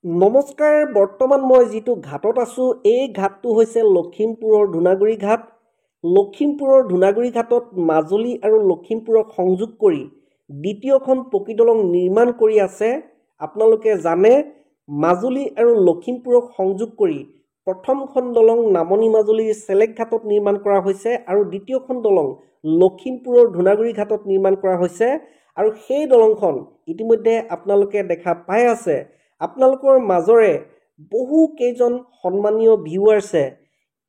নমস্কাৰ। বৰ্তমান মই যিটো ঘাটত আছোঁ এই ঘাটটো হৈছে লখিমপুৰৰ ধূনাগুৰি ঘাট। লখিমপুৰৰ ধূনাগুৰি ঘাটত মাজুলী আৰু লখিমপুৰক সংযোগ কৰি দ্বিতীয়খন পকী দলং নিৰ্মাণ কৰি আছে। আপোনালোকে জানে মাজুলী আৰু লখিমপুৰক সংযোগ কৰি প্ৰথমখন দলং নামনি মাজুলীৰ চেলেক ঘাটত নিৰ্মাণ কৰা হৈছে আৰু দ্বিতীয়খন দলং লখিমপুৰৰ ধূনাগুৰি ঘাটত নিৰ্মাণ কৰা হৈছে। আৰু সেই দলংখন ইতিমধ্যে আপোনালোকে দেখা পাই আছে। আপোনালোকৰ মাজৰে বহু কেইজন সন্মানীয় ভিউৱাৰ্ছে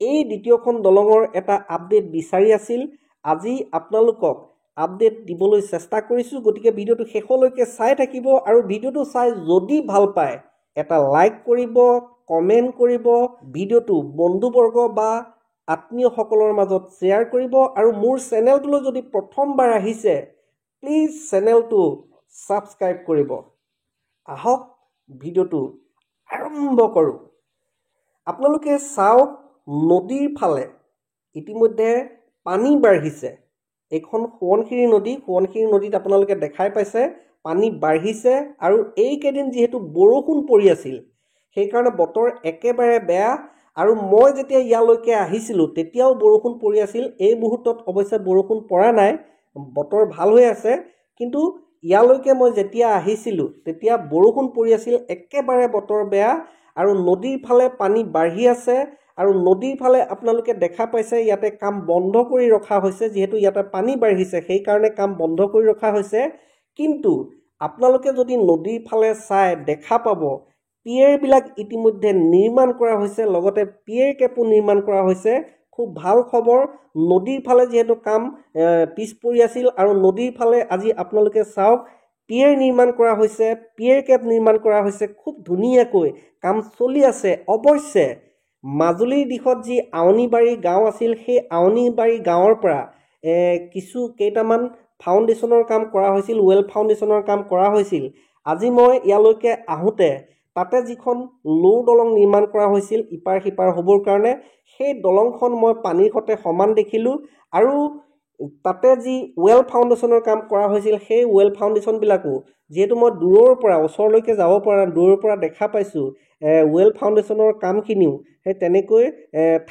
এই দ্বিতীয়খন দলঙৰ এটা আপডেট বিচাৰি আছিল। আজি আপোনালোকক আপডেট দিবলৈ চেষ্টা কৰিছোঁ, গতিকে ভিডিঅ'টো শেষলৈকে চাই থাকিব আৰু ভিডিঅ'টো চাই যদি ভাল পায় এটা লাইক কৰিব, কমেণ্ট কৰিব, ভিডিঅ'টো বন্ধুবৰ্গ বা আত্মীয়সকলৰ মাজত শ্বেয়াৰ কৰিব আৰু মোৰ চেনেলটোলৈ যদি প্ৰথমবাৰ আহিছে প্লিজ চেনেলটো ছাবস্ক্ৰাইব কৰিব। আহক ভিডিঅ'টো আৰম্ভ কৰোঁ। আপোনালোকে চাওক, নদীৰ ফালে ইতিমধ্যে পানী বাঢ়িছে। এইখন সোৱণশিৰি নদী। সোৱণশিৰি নদীত আপোনালোকে দেখাই পাইছে পানী বাঢ়িছে আৰু এইকেইদিন যিহেতু বৰষুণ পৰি আছিল সেইকাৰণে বতৰ একেবাৰে বেয়া। আৰু মই যেতিয়া ইয়ালৈকে আহিছিলোঁ তেতিয়াও বৰষুণ পৰি আছিল। এই মুহূৰ্তত অৱশ্যে বৰষুণ পৰা নাই, বতৰ ভাল হৈ আছে, কিন্তু ইয়ালৈকে মই যেতিয়া আহিছিলোঁ তেতিয়া বৰষুণ পৰি আছিল, একেবাৰে বতৰ বেয়া আৰু নদীৰ ফালে পানী বাঢ়ি আছে। আৰু নদীৰ ফালে আপোনালোকে দেখা পাইছে ইয়াতে কাম বন্ধ কৰি ৰখা হৈছে, যিহেতু ইয়াতে পানী বাঢ়িছে সেইকাৰণে কাম বন্ধ কৰি ৰখা হৈছে। কিন্তু আপোনালোকে যদি নদীৰ ফালে চাই দেখা পাব পিয়েৰবিলাক ইতিমধ্যে নিৰ্মাণ কৰা হৈছে, লগতে পিয়েৰ কেপো নিৰ্মাণ কৰা হৈছে। খুব ভাল খবৰ। নদীৰ ফালে যিহেতু কাম পিছ পৰি আছিল আৰু নদীৰ ফালে আজি আপোনালোকে চাওক পিয়েৰ নিৰ্মাণ কৰা হৈছে, পিয়েৰ কেপ নিৰ্মাণ কৰা হৈছে, খুব ধুনীয়াকৈ কাম চলি আছে। অৱশ্যে মাজুলীৰ দিশত যি আউনীবাৰী গাঁও আছিল সেই আউনীবাৰী গাঁৱৰ পৰা কেইটামান ফাউণ্ডেশ্যনৰ কাম কৰা হৈছিল, ৱেল ফাউণ্ডেশ্যনৰ কাম কৰা হৈছিল। আজি মই ইয়ালৈকে আহোঁতে তাতে যিখন লো দলং নিৰ্মাণ কৰা হৈছিল ইপাৰ সিপাৰ হ'বৰ কাৰণে, সেই দলংখন মই পানীৰ সৈতে সমান দেখিলোঁ। আৰু তাতে যি ৱেল ফাউণ্ডেশ্যনৰ কাম কৰা হৈছিল সেই ৱেল ফাউণ্ডেশ্যনবিলাকো যিহেতু মই দূৰৰ পৰা, ওচৰলৈকে যাব পৰা দূৰৰ পৰা দেখা পাইছোঁ, ৱেল ফাউণ্ডেশ্যনৰ কামখিনিও সেই তেনেকৈ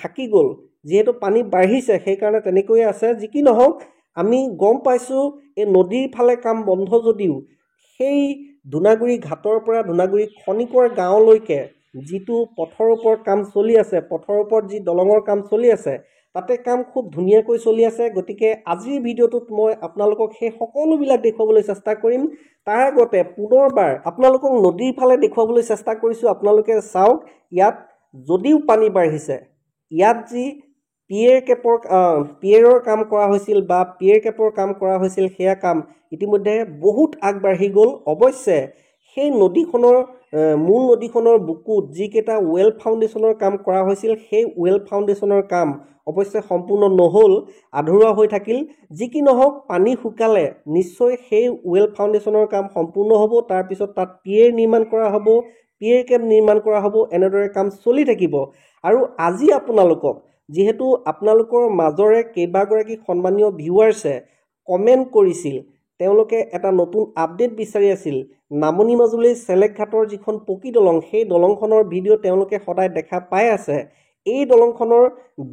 থাকি গ'ল। যিহেতু পানী বাঢ়িছে সেইকাৰণে তেনেকৈয়ে আছে। যি কি নহওক আমি গম পাইছোঁ এই নদীৰ ফালে কাম বন্ধ যদিও সেই ধূনাগুৰি ঘাটৰ পৰা ধূনাগুৰি খনিকৰ গাঁৱলৈকে যিটো পথৰ ওপৰত কাম চলি আছে, পথৰ ওপৰত যি দলঙৰ কাম চলি আছে তাতে কাম খুব ধুনীয়াকৈ চলি আছে। গতিকে আজিৰ ভিডিঅ'টোত মই আপোনালোকক সেই সকলোবিলাক দেখুৱাবলৈ চেষ্টা কৰিম। তাৰ আগতে পুনৰবাৰ আপোনালোকক নদীৰ ফালে দেখুৱাবলৈ চেষ্টা কৰিছোঁ। আপোনালোকে চাওক, ইয়াত যদিও পানী বাঢ়িছে, ইয়াত যি পিয়েৰৰ কাম কৰা হৈছিল বা পিয়েৰ কেপৰ কাম কৰা হৈছিল সেয়া কাম ইতিমধ্যে বহুত আগবাঢ়ি গ'ল। অৱশ্যে সেই নদীখনৰ মূল নদীখনৰ বুকুত যিকেইটা ৱেল ফাউণ্ডেশ্যনৰ কাম কৰা হৈছিল সেই ৱেল ফাউণ্ডেশ্যনৰ কাম অৱশ্যে সম্পূৰ্ণ নহ'ল, আধৰুৱা হৈ থাকিল। যি কি নহওক পানী শুকালে নিশ্চয় সেই ৱেল ফাউণ্ডেশ্যনৰ কাম সম্পূৰ্ণ হ'ব। তাৰপিছত তাত পিয়েৰ নিৰ্মাণ কৰা হ'ব, পিয়েৰ কেপ নিৰ্মাণ কৰা হ'ব, এনেদৰে কাম চলি থাকিব। আৰু আজি আপোনালোকক যিহেতু আপোনালোকৰ মাজৰে কেইবাগৰাকী সন্মানীয় ভিউৱাৰ্ছে কমেণ্ট কৰিছিল, তেওঁলোকে এটা নতুন আপডেট বিচাৰি আছিল। নামনি মাজুলীৰ চেলেক ঘাটৰ যিখন পকী দলং সেই দলংখনৰ ভিডিঅ' তেওঁলোকে সদায় দেখা পাই আছে। এই দলংখনৰ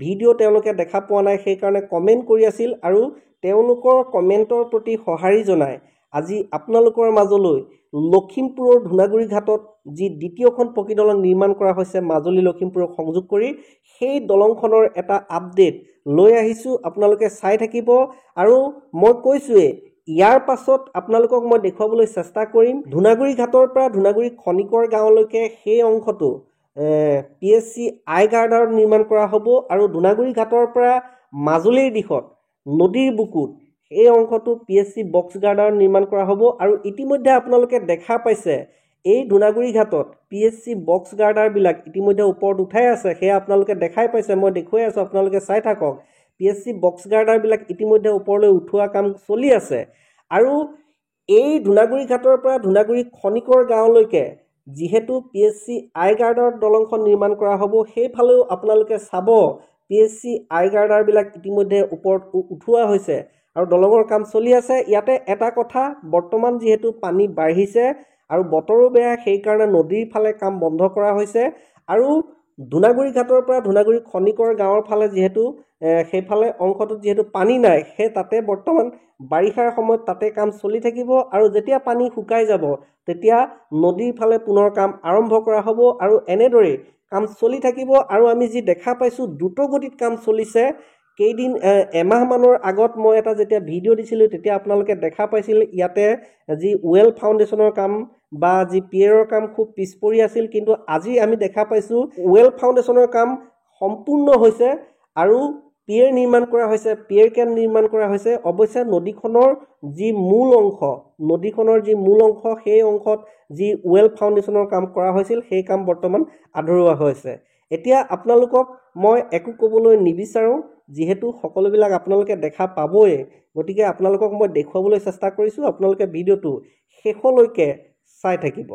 ভিডিঅ' তেওঁলোকে দেখা পোৱা নাই, সেইকাৰণে কমেণ্ট কৰি আছিল। আৰু তেওঁলোকৰ কমেণ্টৰ প্ৰতি সঁহাৰি জনাই আজি আপোনালোকৰ মাজলৈ লখিমপুৰৰ ধূনাগুৰি ঘাটত যি দ্বিতীয়খন পকী দলং নিৰ্মাণ কৰা হৈছে মাজুলী লখিমপুৰক সংযোগ কৰি, সেই দলংখনৰ এটা আপডেট লৈ আহিছোঁ। আপোনালোকে চাই থাকিব। আৰু মই কৈছোঁৱেই ইয়াৰ পাছত আপোনালোকক মই দেখুৱাবলৈ চেষ্টা কৰিম ধূনাগুৰি ঘাটৰ পৰা ধূনাগুৰি খনিকৰ গাঁৱলৈকে সেই অংশটো PSC আই গাৰ্ডাৰত নিৰ্মাণ কৰা হ'ব। আৰু ধূনাগুৰি ঘাটৰ পৰা মাজুলীৰ দিশত নদীৰ বুকুত এই অংশটো PSC বক্স গাৰ্ডাৰত নিৰ্মাণ কৰা হ'ব। আৰু ইতিমধ্যে আপোনালোকে দেখা পাইছে এই ধূনাগুৰি ঘাটত PSC বক্স গাৰ্ডাৰবিলাক ইতিমধ্যে ওপৰত উঠাই আছে, সেয়া আপোনালোকে দেখাই পাইছে, মই দেখুৱাই আছোঁ, আপোনালোকে চাই থাকক। PSC বক্স গাৰ্ডাৰবিলাক ইতিমধ্যে ওপৰলৈ উঠোৱা কাম চলি আছে। আৰু এই ধূনাগুৰি ঘাটৰ পৰা ধূনাগুৰি খনিকৰ গাঁৱলৈকে যিহেতু PSC আই গাৰ্ডাৰ দলংখন নিৰ্মাণ কৰা হ'ব, সেইফালেও আপোনালোকে চাব PSC আই গাৰ্ডাৰবিলাক ইতিমধ্যে ওপৰত উঠোৱা হৈছে আৰু দলঙৰ কাম চলি আছে। ইয়াতে এটা কথা, বৰ্তমান যিহেতু পানী বাঢ়িছে আৰু বতৰো বেয়া, সেইকাৰণে নদীৰ ফালে কাম বন্ধ কৰা হৈছে। আৰু ধূনাগুৰি ঘাটৰ পৰা ধূনাগুৰি খনিকৰ গাঁৱৰ ফালে যিহেতু সেইফালে অংশটোত যিহেতু পানী নাই, সেই তাতে বৰ্তমান বাৰিষাৰ সময়ত তাতে কাম চলি থাকিব। আৰু যেতিয়া পানী শুকাই যাব তেতিয়া নদীৰ ফালে পুনৰ কাম আৰম্ভ কৰা হ'ব। আৰু এনেদৰেই কাম চলি থাকিব। আৰু আমি যি দেখা পাইছোঁ দ্ৰুতগতিত কাম চলিছে। কেইদিন এমাহমানৰ আগত মই এটা যেতিয়া ভিডিঅ' দিছিলোঁ তেতিয়া আপোনালোকে দেখা পাইছিল ইয়াতে যি ৱেল ফাউণ্ডেশ্যনৰ কাম বা যি পিয়েৰৰ কাম খুব পিছ পৰি আছিল, কিন্তু আজি আমি দেখা পাইছোঁ ৱেল ফাউণ্ডেশ্যনৰ কাম সম্পূৰ্ণ হৈছে আৰু পিয়েৰ নিৰ্মাণ কৰা হৈছে, পিয়েৰ কেম্প নিৰ্মাণ কৰা হৈছে। অৱশ্যে নদীখনৰ যি মূল অংশ সেই অংশত যি ৱেল ফাউণ্ডেশ্যনৰ কাম কৰা হৈছিল সেই কাম বৰ্তমান আধৰুৱা হৈছে। এতিয়া আপোনালোকক মই একো ক'বলৈ নিবিচাৰোঁ, যিহেতু সকলোবিলাক আপোনালোকে দেখা পাবই, গতিকে আপোনালোকক মই দেখুৱাবলৈ চেষ্টা কৰিছোঁ। আপোনালোকে ভিডিঅ'টো শেষলৈকে চাই থাকিব।